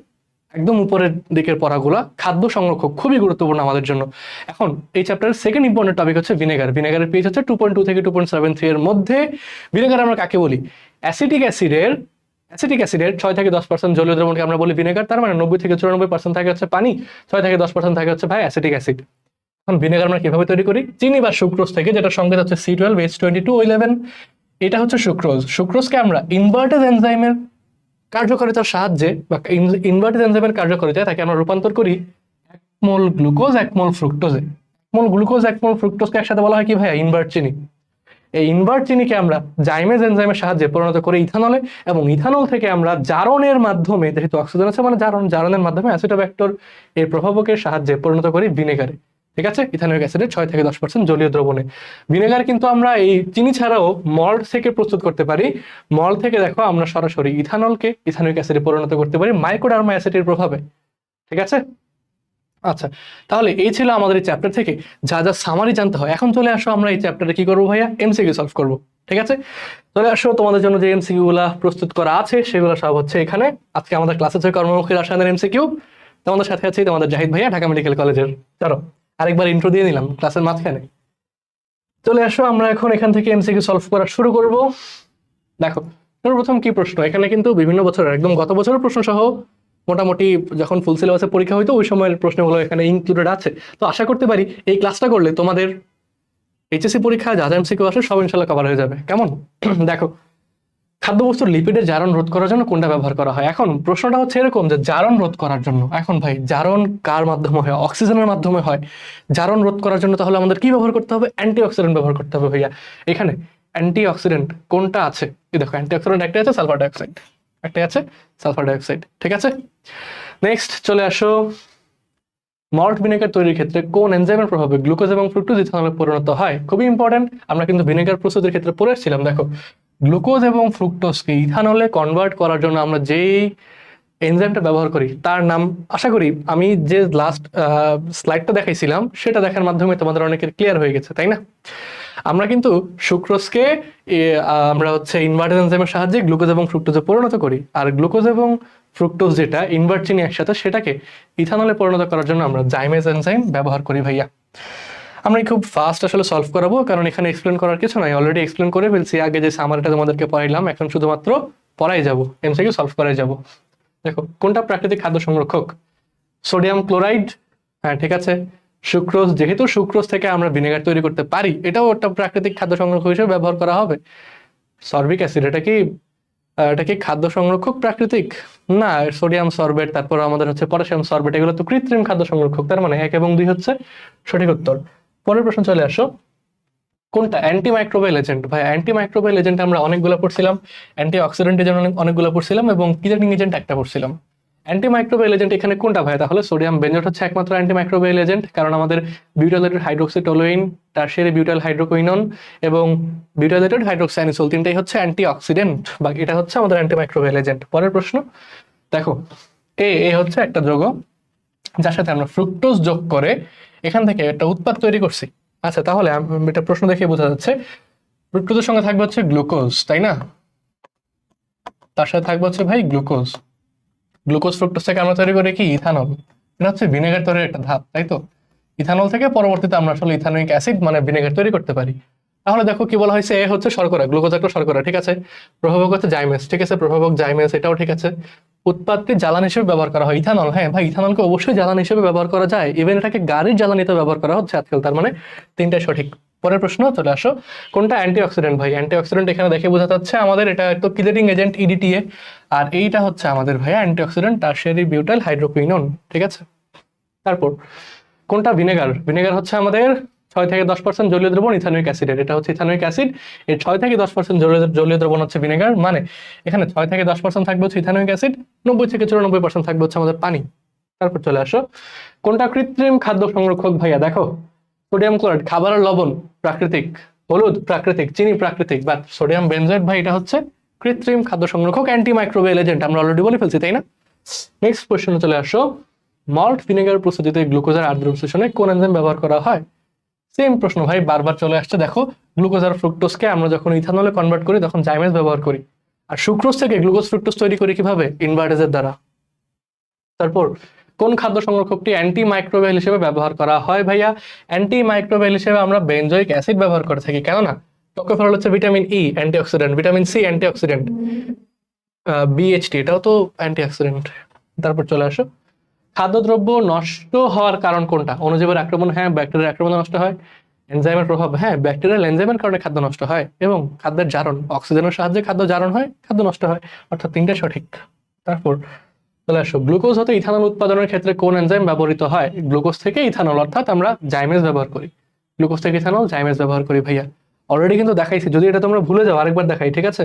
একদম উপরের দিকের পড়াগুলা, খাদ্য সংরক্ষক, খুবই গুরুত্বপূর্ণ আমাদের জন্য। এখন এই চ্যাপ্টারের সেকেন্ড ইম্পর্টেন্ট টপিক হচ্ছে ভিনেগার। ভিনেগারের পিএইচ হচ্ছে 2.2 থেকে 2.73 এর মধ্যে। ভিনেগার আমরা কাকে বলি? অ্যাসিটিক অ্যাসিডের 6 থেকে 10% জলীয় দ্রবণকে আমরা বলি ভিনেগার। তার মানে 90 থেকে 94% থাকে হচ্ছে পানি, 6 থেকে 10% থাকে হচ্ছে ভাই অ্যাসিটিক অ্যাসিড। এখন ভিনেগার আমরা কিভাবে তৈরি করি? চিনি বা সুক্রোজ থেকে, যেটা সংকেত হচ্ছে C12H22O11। এটা হচ্ছে সুক্রোজ। সুক্রোজকে আমরা ইনভার্টেজ এনজাইমের কার্যকারিতার সাহায্যে বা ইনভার্টেজ এনজাইমের কার্যকারিতায় তাকে আমরা রূপান্তর করি 1 মোল গ্লুকোজ 1 মোল ফ্রুক্টোজে। 1 মোল গ্লুকোজ 1 মোল ফ্রুক্টোজকে একসাথে বলা হয় কি ভাইয়া? ইনভার্ট চিনি। এই ইনভার্ট চিনিকে আমরা জাইমেজ এনজাইমের সাহায্যে পরিণত করি ইথানলে, এবং ইথানল থেকে আমরা জারণের মাধ্যমে, যেহেতু অক্সিজেন আছে মানে জারণের মাধ্যমে অ্যাসিটোব্যাক্টর এর প্রভাবকের সাহায্যে পরিণত করি ভিনেগারে। ঠিক আছে, ইথানোয়িক অ্যাসিডের 6 থেকে 10% জলীয় দ্রবণে। ভিনেগার কিন্তু আমরা এই চিনি ছাড়াও মল্ট থেকে প্রস্তুত করতে পারি। মল্ট থেকে দেখো আমরা সরাসরি ইথানলকে ইথানোয়িক অ্যাসিডে পরিণত করতে পারি মাইক্রোডার্মা অ্যাসিডের প্রভাবে। ঠিক আছে, আচ্ছা, তাহলে এই ছিল আমাদের এই চ্যাপ্টার থেকে যা যা সামারি জানতে হয়। এখন চলে আসো আমরা এই চ্যাপ্টারে কি করবো ভাইয়া? এমসিকিউ সলভ করবো। ঠিক আছে, চলে আসো, তোমাদের জন্য যে এমসিকিউ গুলা প্রস্তুত করা আছে সেগুলো সব হচ্ছে এখানে। আজকে আমাদের ক্লাসে হচ্ছে কর্মমুখী রসায়নের এমসিকিউ। তোমাদের সাথে আছে তোমাদের জাহিদ ভাইয়া, ঢাকা মেডিকেল কলেজের। চলো আরেকবার ইন্ট্রো দিয়ে নিলাম ক্লাসের মাঝখানে। চলে আসো, আমরা এখন এখান থেকে এমসিকিউ সলভ করা শুরু করব। দেখো সর্বপ্রথম কি প্রশ্ন, এখানে কিন্তু বিভিন্ন বছরের, একদম গত বছরের প্রশ্ন সহ মোটামুটি যখন ফুল সিলেবাসের পরীক্ষা হইতো ওই সময়ের প্রশ্নগুলো এখানে ইনক্লুডেড আছে। তো আশা করতে পারি এই ক্লাসটা করলে তোমাদের এইচএসসি পরীক্ষায় যা যা এমসিকিউ আসে সব ইনশাল্লাহ কভার হয়ে যাবে। কেমন? দেখো, খাদ্যবস্তুর লিপিডের জারণ রোধ করার জন্য কোনটা ব্যবহার করা হয়? এখন প্রশ্নটা হচ্ছে এরকম যে জারণ রোধ করার জন্য, এখন ভাই জারণ কার মাধ্যমে হয়? অক্সিজেনের মাধ্যমে হয়। জারণ রোধ করার জন্য তাহলে আমাদের কি ব্যবহার করতে হবে? অ্যান্টিঅক্সিডেন্ট ব্যবহার করতে হবে ভাইয়া। এখানে অ্যান্টিঅক্সিডেন্ট কোনটা আছে? এই দেখো, অ্যান্টিঅক্সিডেন্ট একটা আছে সালফার ডাইঅক্সাইড, একটা আছে সালফার ডাইঅক্সাইড। ঠিক আছে, নেক্সট চলে আসো, মল্ট ভিনেগার তৈরির ক্ষেত্রে কোন এনজাইমের প্রভাবে গ্লুকোজ এবং ফ্রুক্টোজ ইথানলে পরিণত হয়? খুবই ইম্পর্টেন্ট, আমরা কিন্তু ভিনেগার প্রস্তুতির ক্ষেত্রে পড়ে এসেছিলাম। দেখো, গ্লুকোজ এবং ফ্রুক্টোজকে ইথানলে কনভার্ট করার জন্য আমরা যেই এনজাইমটা ব্যবহার করি তার নাম, আশা করি আমি যে লাস্ট স্লাইডটা দেখাইছিলাম সেটা দেখার মাধ্যমে তোমাদের অনেকের ক্লিয়ার হয়ে গেছে, তাই না? আমরা কিন্তু সুক্রোজকে আমরা হচ্ছে ইনভার্টেড এনজাইমের সাহায্যে গ্লুকোজ এবং ফ্রুক্টোজে পরিণত করি, আর গ্লুকোজ এবং ফ্রুক্টোজ যেটা ইনভার্ট চিনি একসাথে, সেটাকে ইথানলে পরিণত করার জন্য আমরা জাইমেজ এনজাইম ব্যবহার করি ভাইয়া। আমরা খুব ফাস্ট আসলে সলভ করাবো, কারণ এখানে এক্সপ্লেন করার কিছু নাই, অলরেডি এক্সপ্লেন করে ফেলছি আগে যে সামারিটা তোমাদেরকে পড়াইলাম, এখন শুধুমাত্র পড়াই যাব, এমসিকিউ সলভ করাই যাব। দেখো, কোনটা প্রাকৃতিক খাদ্য সংরক্ষক? Sodium chloride. হ্যাঁ ঠিক আছে, সুক্রোজ, যেহেতু সুক্রোজ থেকে আমরা ভিনেগার তৈরি করতে পারি, এটাও একটা প্রাকৃতিক খাদ্য সংরক্ষক হিসেবে ব্যবহার করা হবে। সরবিক অ্যাসিড, এটা কি খাদ্য সংরক্ষক প্রাকৃতিক? না, সোডিয়াম সরবেট, তারপর আমাদের হচ্ছে পটাশিয়াম সরবেট, এগুলো তো কৃত্রিম খাদ্য সংরক্ষক। তার মানে 1 এবং 2 হচ্ছে সঠিক উত্তর। পরের প্রশ্ন চলে আসো, কোনটা অ্যান্টিমাইক্রোবিয়াল এজেন্ট? ভাই অ্যান্টিমাইক্রোবিয়াল এজেন্ট আমরা অনেকগুলো পড়ছিলাম, অ্যান্টি অক্সিডেন্ট এজেন্ট অনেকগুলো পড়ছিলাম, এবং কিলারিং এজেন্ট একটা পড়ছিলাম। অ্যান্টিমাইক্রোবিয়াল এজেন্ট এখানে কোনটা ভাই? তাহলে সোডিয়াম বেনজোট হচ্ছে একমাত্র অ্যান্টিমাইক্রোবিয়াল এজেন্ট, কারণ আমাদের বিউটাইলেটেড হাইড্রোক্সিটোলুইন, টারশিয়ারি বিউটাইল হাইড্রোকুইনন এবং বিউটাইলেটেড হাইড্রোক্সাইনিসোল, তিনটাই হচ্ছে অ্যান্টি অক্সিডেন্ট, বা এটা হচ্ছে আমাদের অ্যান্টিমাইক্রোবিয়াল এজেন্ট। পরের প্রশ্ন দেখো, এ হচ্ছে একটা যৌগ যার সাথে আমরা ফ্রুক্টোজ যোগ করে এখান থেকে একটা উৎপাদ তৈরি করছি। আচ্ছা, তাহলে এটা প্রশ্ন দেখে বোঝা যাচ্ছে ফ্রুক্টোজের সঙ্গে থাকবে হচ্ছে গ্লুকোজ, তাই না? তার সাথে থাকবে হচ্ছে ভাই গ্লুকোজ। গ্লুকোজ ফ্রুক্টোজ থেকে আমরা তৈরি করি কি? ইথানল। এটা হচ্ছে ভিনেগার তৈরির একটা ধাপ, তাই তো? ইথানল থেকে পরবর্তীতে আমরা আসলে ইথানোয়িক অ্যাসিড মানে ভিনেগার তৈরি করতে পারি। তাহলে দেখো কি বলা হয়েছে, এ হচ্ছে শর্করা, গ্লুকোজ একটা শর্করা, ঠিক আছে। প্রভাবক হচ্ছে জাইমেস, ঠিক আছে, প্রভাবক জাইমেস, এটাও ঠিক আছে। উৎপাদটি জ্বালানি হিসেবে ব্যবহার করা হয় ইথানল। হ্যাঁ ভাই, ইথানলকে অবশ্যই জ্বালানি হিসেবে ব্যবহার করা যায়, ইভেন এটাকে গাড়ির জ্বালানিতে ব্যবহার করা হচ্ছে আজকাল। তার মানে তিনটাই সঠিক। পরের প্রশ্ন চলে আসো, কোনটা অ্যান্টিঅক্সিডেন্ট? ভাই অ্যান্টিঅক্সিডেন্ট এখানে দেখে বোঝা যাচ্ছে আমাদের এটা তো কিলেটিং এজেন্ট ইডিটিএ, আর এইটা হচ্ছে আমাদের ভাইয়া অ্যান্টিঅক্সিডেন্ট টারশিয়ারি বিউটাইল হাইড্রোকুইনন, ঠিক আছে। তারপর কোনটা ভিনেগার? ভিনেগার হচ্ছে আমাদের 6 থেকে 10% জলীয় দ্রবণ ইথানোয়িক অ্যাসিডের, এটা হচ্ছে ইথানোয়িক অ্যাসিড। এর 6 থেকে 10% জলীয় দ্রবণ হচ্ছে ভিনেগার, মানে এখানে 6 থেকে 10% থাকবে হচ্ছে ইথানোয়িক অ্যাসিড, 90 থেকে 94% থাকবে হচ্ছে আমাদের পানি। তারপর চলে আসো, কোনটা কৃত্রিম খাদ্য সংরক্ষক ভাইয়া? দেখো, সোডিয়াম ক্লোরাইড খাবারের লবণ প্রাকৃতিক, হলুদ প্রাকৃতিক, চিনি প্রাকৃতিক, বাট সোডিয়াম বেনজয়েড ভাই এটা হচ্ছে কৃত্রিম খাদ্য সংরক্ষক, অ্যান্টিমাইক্রোবিয়াল এজেন্ট, আমরা অলরেডি বলে ফেলছি, তাই না? নেক্সট কোশ্চেনে চলে আসো, মল্ট ভিনেগার প্রস্তুতিতে গ্লুকোজের আর্দ্র বিশ্লেষণে কোন এনজাইম ব্যবহার করা হয়? সেম প্রশ্ন ভাই, বারবার চলে আসছে। দেখো, গ্লুকোজ আর ফ্রুক্টোজকে আমরা যখন ইথানলে কনভার্ট করি তখন জাইমেজ ব্যবহার করি, আর সুক্রোজ থেকে গ্লুকোজ ফ্রুক্টোজ তৈরি করি কিভাবে? ইনভার্টেজের দ্বারা। তারপর কোন খাদ্য সংরক্ষকটি অ্যান্টি মাইক্রোবিয়াল হিসেবে ব্যবহার করা হয় ভাইয়া? অ্যান্টি মাইক্রোবিয়াল হিসেবে আমরা বেনজোইক অ্যাসিড ব্যবহার করে থাকি, কেননা টোকোফেরল হচ্ছে vitamin E antioxidant, vitamin C antioxidant, BHT এটাও তো অ্যান্টিঅক্সিডেন্ট। তারপর চলে আসো, খাদ্যদ্রব্য নষ্ট হওয়ার কারণ কোনটা? অণুজীবের আক্রমণ, হ্যাঁ। ব্যাকটেরিয়ার আক্রমণে নষ্ট হয়। এনজাইমের প্রভাব, হ্যাঁ। ব্যাকটেরিয়াল এনজাইমের কারণে খাদ্য নষ্ট হয়। এবং খাদ্যের জারণ, অক্সিজেনের সাহায্যে খাদ্য জারণ হয়, খাদ্য নষ্ট হয়। অর্থাৎ তিনটা সঠিক। তারপর চলে আসো, গ্লুকোজ হতে ইথানল উৎপাদনের ক্ষেত্রে কোন এনজাইম ব্যবহৃত হয়? গ্লুকোজ থেকে ইথানল, অর্থাৎ আমরা জাইমেজ ব্যবহার করি। গ্লুকোজ থেকে ইথানল, জাইমেজ ব্যবহার করি ভাইয়া। অলরেডি কিন্তু দেখাইছি, যদি এটা তোমরা ভুলে যাও আরেকবার দেখাই, ঠিক আছে?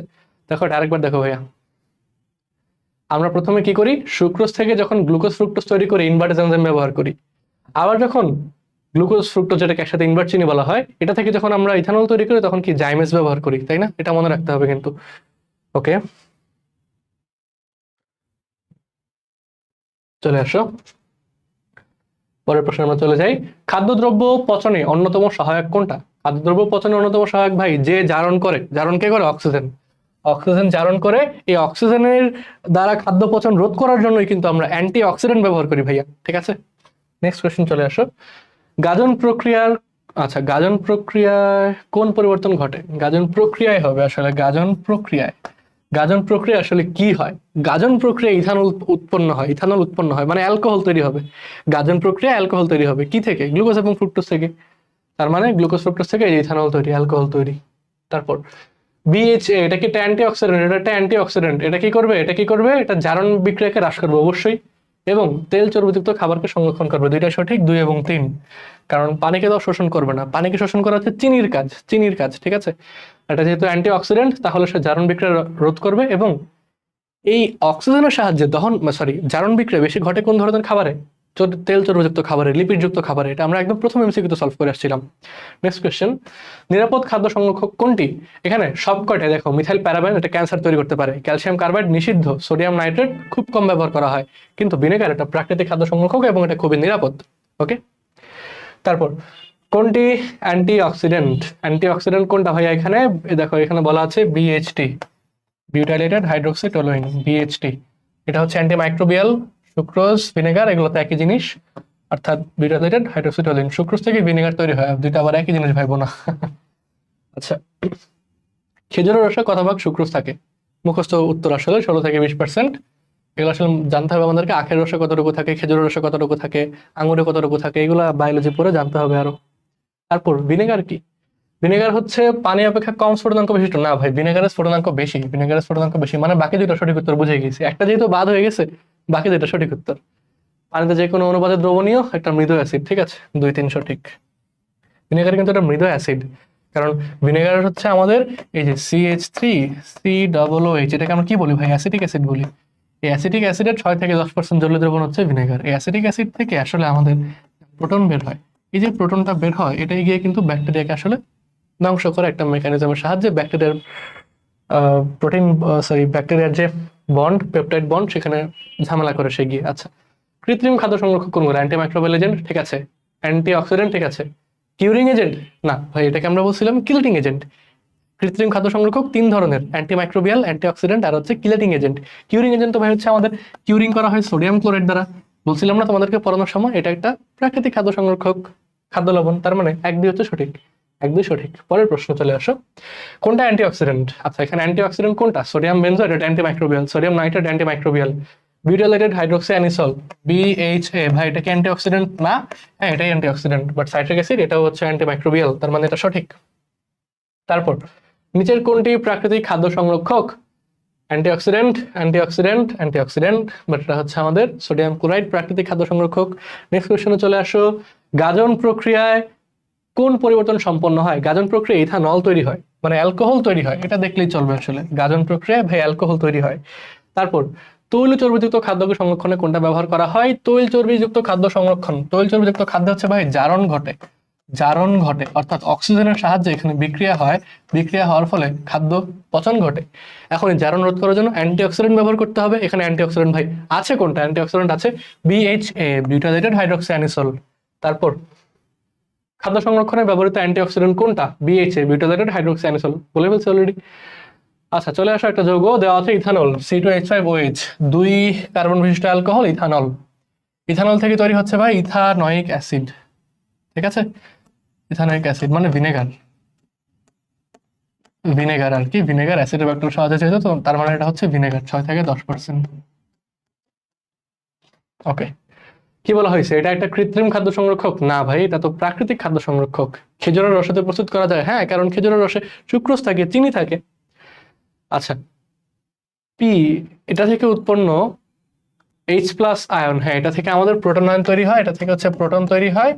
দেখো, এটা আরেকবার দেখো ভাইয়া। আমরা প্রথমে কি করি? সুক্রোজ থেকে যখন গ্লুকোজ ফ্রুক্টোজ তৈরি করে ইনভার্টেজ এনজাইম ব্যবহার করি। আবার যখন গ্লুকোজ ফ্রুক্টোজ, যেটাকে একসাথে ইনভার্ট চিনি বলা হয়, এটা থেকে যখন আমরা ইথানল তৈরি করি তখন কি? জাইমেজ ব্যবহার করি, তাই না? এটা মনে রাখতে হবে কিন্তু। ওকে, চলে আসো, পরের প্রশ্নে আমরা চলে যাই। খাদ্যদ্রব্য পচনে অন্যতম সহায়ক কোনটা? খাদ্যদ্রব্য পচনে অন্যতম সহায়ক ভাই যে জারণ করে। জারণ কে করে? অক্সিজেন। অক্সিজেন জারণ করে। এই অক্সিজেনের দ্বারা খাদ্য পচন রোধ করার জন্যই কিন্তু আমরা অ্যান্টি অক্সিডেন্ট ব্যবহার করি ভাইয়া, ঠিক আছে? নেক্সট কোয়েশ্চেন চলে আসো, গাজন প্রক্রিয়ার, আচ্ছা, গাজন প্রক্রিয়ায় কোন পরিবর্তন ঘটে? গাজন প্রক্রিয়ায় হবে আসলে, গাজন প্রক্রিয়ায়। গাজন প্রক্রিয়া আসলে কি হয়? গাজন প্রক্রিয়া ইথানল উৎপন্ন হয়, ইথানল উৎপন্ন হয় মানে অ্যালকোহল তৈরি হবে। গাজন প্রক্রিয়া অ্যালকোহল তৈরি হবে কি থেকে? গ্লুকোজ এবং ফ্রুক্টোজ থেকে। তার মানে গ্লুকোজ ফ্রুক্টোজ থেকে ইথানল তৈরি, অ্যালকোহল তৈরি। তারপর বিএইচএ, এটা কি একটা অ্যান্টিঅক্সিডেন্ট? এটা একটা অ্যান্টিঅক্সিডেন্ট। এটা কি করবে? এটা কি করবে? এটা জারণ বিক্রিয়াকে হ্রাস করবে অবশ্যই, এবং তেল চর্বিযুক্ত খাবারকে সংরক্ষণ করবে। দুইটা সঠিক, 2 এবং 3। কারণ পানিকে তো শোষণ করবে না, পানিকে শোষণ করা হচ্ছে চিনির কাজ, চিনির কাজ, ঠিক আছে? এটা যেহেতু অ্যান্টিঅক্সিডেন্ট, তাহলে সে জারণ বিক্রিয়া রোধ করবে। এবং এই অক্সিজেনের সাহায্যে দহন, জারণ বিক্রিয়া বেশি ঘটে কোন ধরনের খাবারে? তেল চর্বিযুক্ত খাবারে, লিপিডযুক্ত খাবারে। এটা আমরা একদম প্রথম এমসিকিউতে সলভ করে আসছিলাম। নেক্সট কোয়েশ্চেন, নিরাপদ খাদ্য সংরক্ষক কোনটি? এখানে সবকটাই দেখো, মিথাইল প্যারাবেন, এটা ক্যান্সার তৈরি করতে পারে। ক্যালসিয়াম কার্বাইড নিষিদ্ধ, সোডিয়াম নাইট্রেট খুব কম ব্যবহার করা হয়। কিন্তু ভিনেগার এটা প্রাকৃতিক খাদ্য সংরক্ষক এবং এটা খুবই নিরাপদ। ওকে, তারপর কোনটি অ্যান্টিঅক্সিডেন্ট? অ্যান্টিঅক্সিডেন্ট কোনটা ভাইয়া? এখানে দেখো, এখানে বলা আছে বিএইচটি, বিউটাইলেটেড হাইড্রোক্সি টলুইন, বিএইচটি। এটা হচ্ছে অ্যান্টিমাইক্রোবিয়াল। সুক্রোজ, ভিনেগার এগুলো তো একই জিনিস, অর্থাৎ বিউটাইলেটেড হাইড্রোক্সি টলুইন। সুক্রোজ থেকে ভিনেগার তৈরি হয়, দুইটা আবার একই জিনিস ভাইবো না। আচ্ছা, খেজুরের রসে কত ভাগ সুক্রোজ থাকে? মুখস্থ উত্তর আসলে 16 থেকে 20%। এগুলো আসলে জানতে হবে আমাদেরকে। আখের রসে কতটুকু থাকে, খেজুরের রসে কতটুকু থাকে, আঙুরে কতটুকু থাকে, এগুলা বায়োলজি পড়ে জানতে হবে আরো। তারপর ভিনেগার কি? ভিনেগার হচ্ছে পানি অপেক্ষা কম স্ফুটনাঙ্ক বিশিষ্ট। না ভাই, ভিনেগারের স্ফুটনাঙ্ক বেশি, ভিনেগারের স্ফুটনাঙ্ক বেশি, মানে বাকি দুটো সঠিক উত্তর বুঝে গেছি। একটা যেহেতু বাদ হয়ে গেছে, বাকি দুটো সঠিক উত্তর। পানিতে যে কোনো অনুপাতে দ্রবণীয়, একটা মৃদু অ্যাসিড, ঠিক আছে? 2-3 সঠিক। ভিনেগার কিন্তু একটা মৃদু অ্যাসিড, কারণ ভিনেগার হচ্ছে আমাদের এই যে CH3COOH, এটাকে আমরা কি বলি ভাই? অ্যাসিটিক অ্যাসিড বলি। এই অ্যাসিটিক অ্যাসিডের 6 থেকে 10% জলীয় দ্রবণ হচ্ছে ভিনেগার। এই অ্যাসিটিক অ্যাসিড থেকে আসলে আমাদের প্রোটন বের হয়। এই যে প্রোটনটা বের হয়, এটাই গিয়ে কিন্তু ব্যাকটেরিয়াকে আসলে ধ্বংস করে একটা মেকানিজমের সাহায্যে। ব্যাকটেরিয়ার ব্যাকটেরিয়ার যে বন্ড, পেপটাইড বন্ড, সেখানে ঝামেলা করে সে গিয়ে। আচ্ছা, কৃত্রিম খাদ্য সংরক্ষক কোনগুলো? অ্যান্টিমাইক্রোবিয়াল এজেন্ট, ঠিক আছে। অ্যান্টি অক্সিডেন্ট, ঠিক আছে। কিউরিং এজেন্ট, না ভাই, এটাকে আমরা বলছিলাম কিলেটিং এজেন্ট। কৃত্রিম খাদ্য সংরক্ষক 3 ধরনের, অ্যান্টিমাইক্রোবিয়াল, অ্যান্টিঅক্সিডেন্ট আর হচ্ছে কিলেটিং এজেন্ট। কিউরিং এজেন্ট তো ভাই হচ্ছে আমাদের কিউরিং করা হয় সোডিয়াম ক্লোরাইড দ্বারা। বলছিলাম না তোমাদেরকে পড়ানোর সময়, এটা একটা প্রাকৃতিক খাদ্য সংরক্ষক, খাদ্য লবণ। তার মানে 1-2 হচ্ছে সঠিক, 1-2 সঠিক। পরের প্রশ্ন চলে আসো, কোনটা অ্যান্টিঅক্সিডেন্ট? আচ্ছা, এখানে অ্যান্টিঅক্সিডেন্ট কোনটা? সোডিয়াম বেনজয়েড, এটা antimicrobial. Sodium nitrate antimicrobial. বিউটাইলেটেড hydroxy anisole, BHA, ভাই এটা কি অ্যান্টিঅক্সিডেন্ট না? হ্যাঁ, এটাই অ্যান্টিঅক্সিডেন্ট। বাট সাইট্রিক অ্যাসিড এটাও হচ্ছে অ্যান্টিমাইক্রোবিয়াল, তার মানে এটা সঠিক। তারপর নিচের কোনটি প্রাকৃতিক খাদ্য সংরক্ষক? অ্যান্টিঅক্সিডেন্ট, অ্যান্টিঅক্সিডেন্ট, অ্যান্টিঅক্সিডেন্ট, বাট এটা হচ্ছে আমাদের সোডিয়াম ক্লোরাইড, প্রাকৃতিক খাদ্য সংরক্ষক। নেক্সট কোশ্চেনে চলে আসো, গাজন প্রক্রিয়ায় কোন পরিবর্তন সম্পন্ন হয়? গাজন প্রক্রিয়া ইথানল তৈরি হয়, মানে অ্যালকোহল তৈরি হয়, এটা দেখলেই চলবে আসলে। গাজন প্রক্রিয়ায় ভাই অ্যালকোহল তৈরি হয়। তারপর তৈল চর্বিযুক্ত খাদ্যকে সংরক্ষণে কোনটা ব্যবহার করা হয়? তৈল চর্বিযুক্ত খাদ্য সংরক্ষণ, তৈল চর্বিযুক্ত খাদ্য হচ্ছে ভাই জারণ ঘটে, জারণ ঘটে অর্থাৎ অক্সিজেনের সাহায্যে এখানে বিক্রিয়া হয়, বিক্রিয়া হওয়ার ফলে খাদ্য পচন ঘটে। এখন এই জারণ রোধ করার জন্য অ্যান্টিঅক্সিডেন্ট ব্যবহার করতে হবে। এখানে অ্যান্টিঅক্সিডেন্ট ভাই আছে কোনটা? অ্যান্টিঅক্সিডেন্ট আছে বিএইচএ, বিউটাইলেটেড হাইড্রোক্সিঅ্যানিসল। তারপর খাদ্য সংরক্ষণে ব্যবহৃত অ্যান্টিঅক্সিডেন্ট কোনটা? বিএইচএ, বিউটাইলেটেড হাইড্রোক্সিঅ্যানিসল, বলে ফেলছি অলরেডি। আচ্ছা, চলে আসো একটা যৌগ দেওয়া আছে ইথানল, C2H5OH, 2 কার্বন বিশিষ্ট অ্যালকোহল ইথানল। ইথানল থেকে তৈরি হচ্ছে ভাই ইথানয়িক অ্যাসিড, ঠিক আছে? ইথানয়িক অ্যাসিড মানে ভিনেগার, ভিনেগার আর কি, ভিনেগার অ্যাসিডের ব্যাক্টেরিয়া সহজে যেহেতু, তো তার মানে এটা হচ্ছে ভিনেগার, 6 থেকে 10%। ওকে, কি বলা হয়েছে? এটা একটা কৃত্রিম খাদ্য সংরক্ষক? না ভাই, এটা তো প্রাকৃতিক খাদ্য সংরক্ষক। খেজুরের রসতে প্রস্তুত করা যায়, হ্যাঁ, কারণ খেজুরের রসে সুক্রোজ থাকে, চিনি থাকে। আচ্ছা, পি, এটা থেকে উৎপন্ন H+ আয়ন, হ্যাঁ, এটা থেকে আমাদের প্রোটন আয়ন তৈরি হয়, এটা থেকে হচ্ছে প্রোটন তৈরি হয়।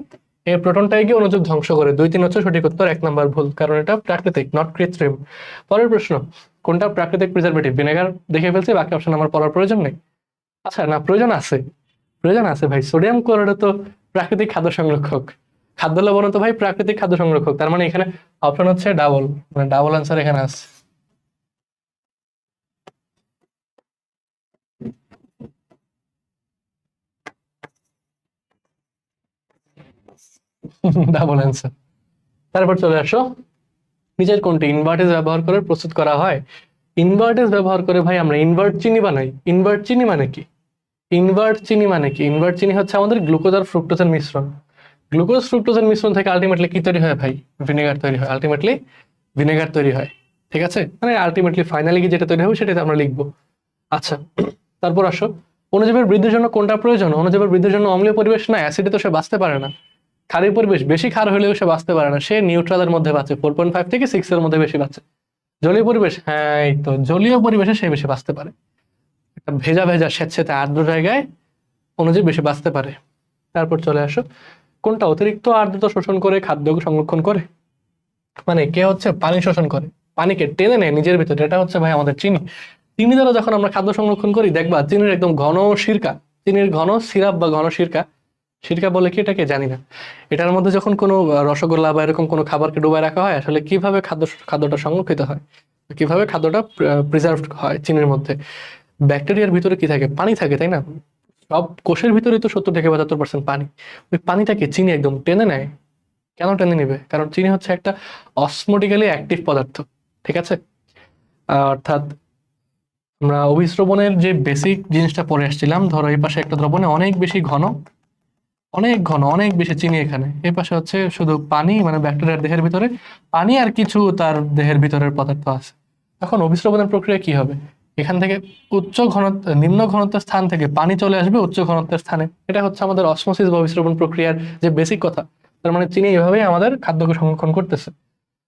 এই প্রোটনটাই গিয়ে অণুজীব ধ্বংস করে। 2-3 হচ্ছে সঠিক উত্তর, 1 নাম্বার ভুল, কারণ এটা প্রাকৃতিক, নট কৃত্রিম। পরের প্রশ্ন, কোনটা প্রাকৃতিক প্রিজারভেটিভ? ভিনেগার দেখে ফেলছি, বাকি অপশন আমার পড়ার প্রয়োজন নেই। আচ্ছা, না, প্রয়োজন আছে, প্রয়োজন আছে ভাই। সোডিয়াম ক্লোরাইড তো প্রাকৃতিক খাদ্য সংরক্ষক, খাদ্য লবণ তো ভাই প্রাকৃতিক খাদ্য সংরক্ষক। তার মানে এখানে অপশন হচ্ছে ডাবল, মানে ডাবল আনসার এখানে আছে। Double answer. তারপর চলে আসো, নিচের কোনটি ইনভার্টেজ ব্যবহার করে প্রস্তুত করা হয়? ইনভার্টেজ ব্যবহার করে ভাই আমরা ইনভার্ট চিনি বানাই। ইনভার্ট চিনি মানে কি? ইনভার্ট চিনি মানে কি? ইনভার্ট চিনি হচ্ছে আমাদের গ্লুকোজ আর ফ্রুক্টোজের মিশ্রণ। গ্লুকোজ ফ্রুক্টোজের মিশ্রণ থেকে আলটিমেটলি কি তৈরি হয় ভাই? ভিনেগার তৈরি হয়, আলটিমেটলি ভিনেগার তৈরি হয়, ঠিক আছে? মানে আলটিমেটলি ফাইনালি কি যেটা তৈরি হবে সেটাতে আমরা লিখবো। আচ্ছা, তারপর আসো, অণুজীবের বৃদ্ধির জন্য কোনটা প্রয়োজন? অণুজীবের বৃদ্ধির জন্য অম্লীয় পরিবেশ না, অ্যাসিডে তো সে বাঁচতে পারে না। ক্ষারীয় পরিবেশ, বেশি ক্ষার হলেও সে বাঁচতে পারে না, সে নিউট্রালের মধ্যে বাঁচে, 4.5 থেকে 6 এর মধ্যে বেশি বাঁচে। জলীয় পরিবেশ, হ্যাঁ, এই তো জলীয় পরিবেশে সে বেশি বাঁচতে পারে। একটা ভেজা ভেজা স্যাঁতস্যাঁতে আর্দ্র জায়গায় অণুজীব বেশি বাঁচতে পারে। তারপর চলে আসো, কোনটা অতিরিক্ত আর্দ্রতা শোষণ করে খাদ্য সংরক্ষণ করে? মানে কে হচ্ছে পানি শোষণ করে, পানিকে টেনে নেয় নিজের ভিতরে, এটা হচ্ছে ভাই আমাদের চিনি। চিনি দ্বারা যখন আমরা খাদ্য সংরক্ষণ করি, দেখবা চিনির একদম ঘন সিরকা, চিনির ঘন সিরাপ বা ঘন সিরকা, সিরকা বলে কি এটাকে জানি না, এটার মধ্যে যখন কোনো রসগোল্লা বা এরকম কোনো খাবারকে ডুবাই রাখা হয়, আসলে কিভাবে খাদ্যটা সংরক্ষিত হয়, কিভাবে খাদ্যটা প্রিজার্ভ হয় চিনির মধ্যে? ব্যাকটেরিয়ার ভিতরে কি থাকে? পানি থাকে, তাই না? সব কোষের ভিতরে তো 70 থেকে 75% পানি। ওই পানিটাকে চিনি একদম টেনে নেয়। কেন টেনে নিবে? কারণ চিনি হচ্ছে একটা অসমোটিক্যালি অ্যাক্টিভ পদার্থ, ঠিক আছে? অর্থাৎ আমরা অভিস্রবণের যে বেসিক জিনিসটা পড়ে আসছিলাম, ধরো এই পাশে একটা দ্রবণে অনেক বেশি ঘন, অনেক ঘন, অনেক বেশি চিনি, এখানে এই পাশে হচ্ছে শুধু পানি, মানে ব্যাকটেরিয়ার দেহের ভিতরে পানি আর কিছু তার দেহের ভিতরের পদার্থ আছে। এখন অভিস্রবণের প্রক্রিয়া কি হবে? এখান থেকে উচ্চ ঘনত্ব, নিম্ন ঘনত্বের স্থান থেকে পানি চলে আসবে উচ্চ ঘনত্বের স্থানে। এটা হচ্ছে আমাদের অসমোসিস বা অভিস্রবণ প্রক্রিয়ার যে বেসিক কথা। তার মানে চিনি এইভাবেই আমাদের খাদ্যকে সংরক্ষণ করতেছে।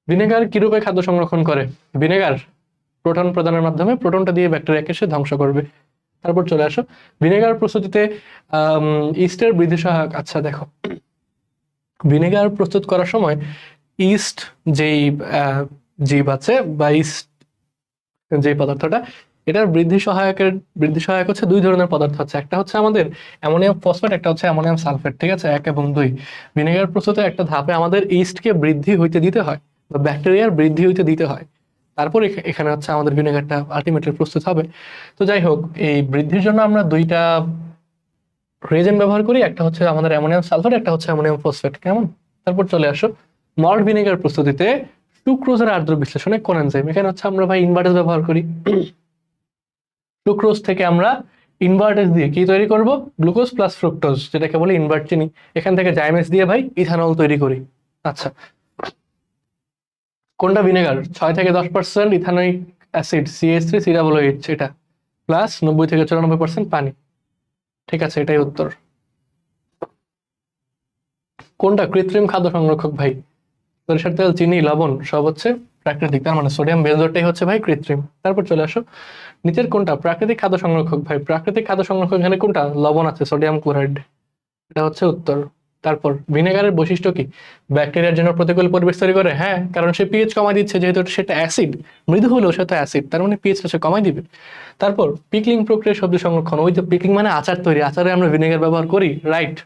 ভিনেগার কিরূপে খাদ্য সংরক্ষণ করে? ভিনেগার প্রোটন প্রদানের মাধ্যমে প্রোটনটা দিয়ে ব্যাকটেরিয়াকে সে ধ্বংস করবে। তারপর চলে আসো, ভিনেগার প্রস্তুতিতে ইস্টের বৃদ্ধি সহায়ক। আচ্ছা দেখো, ভিনেগার প্রস্তুত করার সময় ইস্ট যেই জীব আছে বা ইস্ট যে পদার্থটা, এটার বৃদ্ধি সহায়ক হচ্ছে 2 ধরনের পদার্থ আছে। একটা হচ্ছে আমাদের অ্যামোনিয়াম ফসফেট, একটা হচ্ছে অ্যামোনিয়াম সালফেট, ঠিক আছে? 1 এবং 2। ভিনেগার প্রস্তুতের একটা ধাপে আমাদের ইস্টকে বৃদ্ধি হইতে দিতে হয় বা ব্যাকটেরিয়ার বৃদ্ধি হইতে দিতে হয়, তারপর এখানে হচ্ছে আমাদের ভিনেগারটা আলটিমেটলি প্রস্তুত হবে। তো যাই হোক, এই বৃদ্ধির জন্য আমরা 2টা রিয়েজেন্ট ব্যবহার করি, একটা হচ্ছে আমাদের অ্যামোনিয়াম সালফেট, একটা হচ্ছে অ্যামোনিয়াম ফসফেট, কেমন? তারপর চলে আসো, মল্ট ভিনেগার প্রস্তুতিতে সুক্রোজের আর্দ্র বিশ্লেষণে কোন এনজাইম? এখানে হচ্ছে আমরা ভাই ইনভার্টেজ ব্যবহার করি। সুক্রোজ থেকে আমরা ইনভার্টেজ দিয়ে কি তৈরি করব? গ্লুকোজ প্লাস ফ্রুক্টোজ, যেটাকে বলে ইনভার্ট চিনি। এখান থেকে জাইমেস দিয়ে ভাই ইথানল তৈরি করি। আচ্ছা, কোনটা ভিনেগার? 6 থেকে 10% ইথানোয়িক অ্যাসিড CH3COOH, এটা প্লাস 90 থেকে 94% পানি, ঠিক আছে? এটাই উত্তর। কোনটা কৃত্রিম খাদ্য সংরক্ষক ভাই? সরিষার তেল, চিনি, লবণ সব হচ্ছে প্রাকৃতিক, তার মানে সোডিয়াম বেনজোটটাই হচ্ছে ভাই কৃত্রিম। তারপর চলে আসো, নিচের কোনটা প্রাকৃতিক খাদ্য সংরক্ষক ভাই? প্রাকৃতিক খাদ্য সংরক্ষক এখানে কোনটা? লবণ আছে, সোডিয়াম ক্লোরাইড, এটা হচ্ছে উত্তর। তারপর ভিনেগারের বৈশিষ্ট্য কি? ব্যাকটেরিয়ার জন্য প্রতিকূল পরিবেশ তৈরি করে, হ্যাঁ, কারণ সে পিএইচ কমাই দিচ্ছে, যেহেতু সেটা অ্যাসিড, মৃদু হলেও সেটা অ্যাসিড, তার মানে পিএইচটা সে কমাই দিবে। তারপর পিকলিং প্রক্রিয়া, সবজি সংরক্ষণ, ওই যে পিকলিং মানে আচার তৈরি, আচারে আমরা ভিনেগার ব্যবহার করি, রাইট।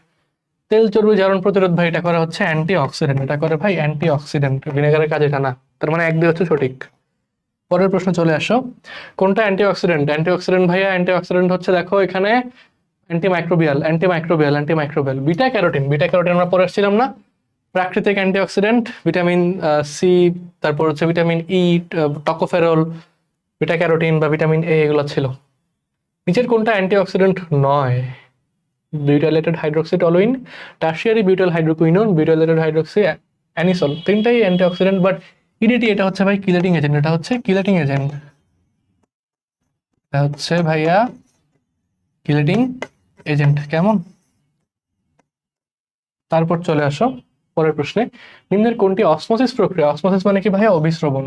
তেল চর্বি জারণ প্রতিরোধ, ভাই এটা করা হচ্ছে অ্যান্টি অক্সিডেন্ট, এটা করে ভাই অ্যান্টি অক্সিডেন্ট, ভিনেগারের কাজ এটা না, তার মানে 1-2 হচ্ছে সঠিক। পরের প্রশ্ন চলে আসো, কোনটা অ্যান্টি অক্সিডেন্ট? অ্যান্টি অক্সিডেন্ট ভাইয়া, অ্যান্টি অক্সিডেন্ট হচ্ছে, দেখো এখানে antimicrobial, antimicrobial, antimicrobial, beta carotene, beta carotene আমরা পড়ে আসছিলাম না? প্রাকৃতিক অ্যান্টিঅক্সিডেন্ট, ভিটামিন সি, তারপর হচ্ছে ভিটামিন ই, টকোফেরল, বিটা ক্যারোটিন বা ভিটামিন এ, এগুলো ছিল। নিচের কোনটা অ্যান্টিঅক্সিডেন্ট নয়? বিউটাইলেটেড hydroxy toluene, tertiary butyl hydroquinone, বিউটাইলেটেড hydroxy anisole, তিনটাই অ্যান্টিঅক্সিডেন্ট, বাট ইডিটি এটা হচ্ছে ভাই কিলেটিং এজেন্ট, এটা হচ্ছে কিলেটিং এজেন্ট, এটা হচ্ছে ভাইয়া কিলেটিং এজেন্ট, কেমন? তারপর চলে আসো পরের প্রশ্নে, নিম্নের কোনটি অসমোসিস প্রক্রিয়া? অসমোসিস মানে কি ভাইয়া? অভিস্রবণ।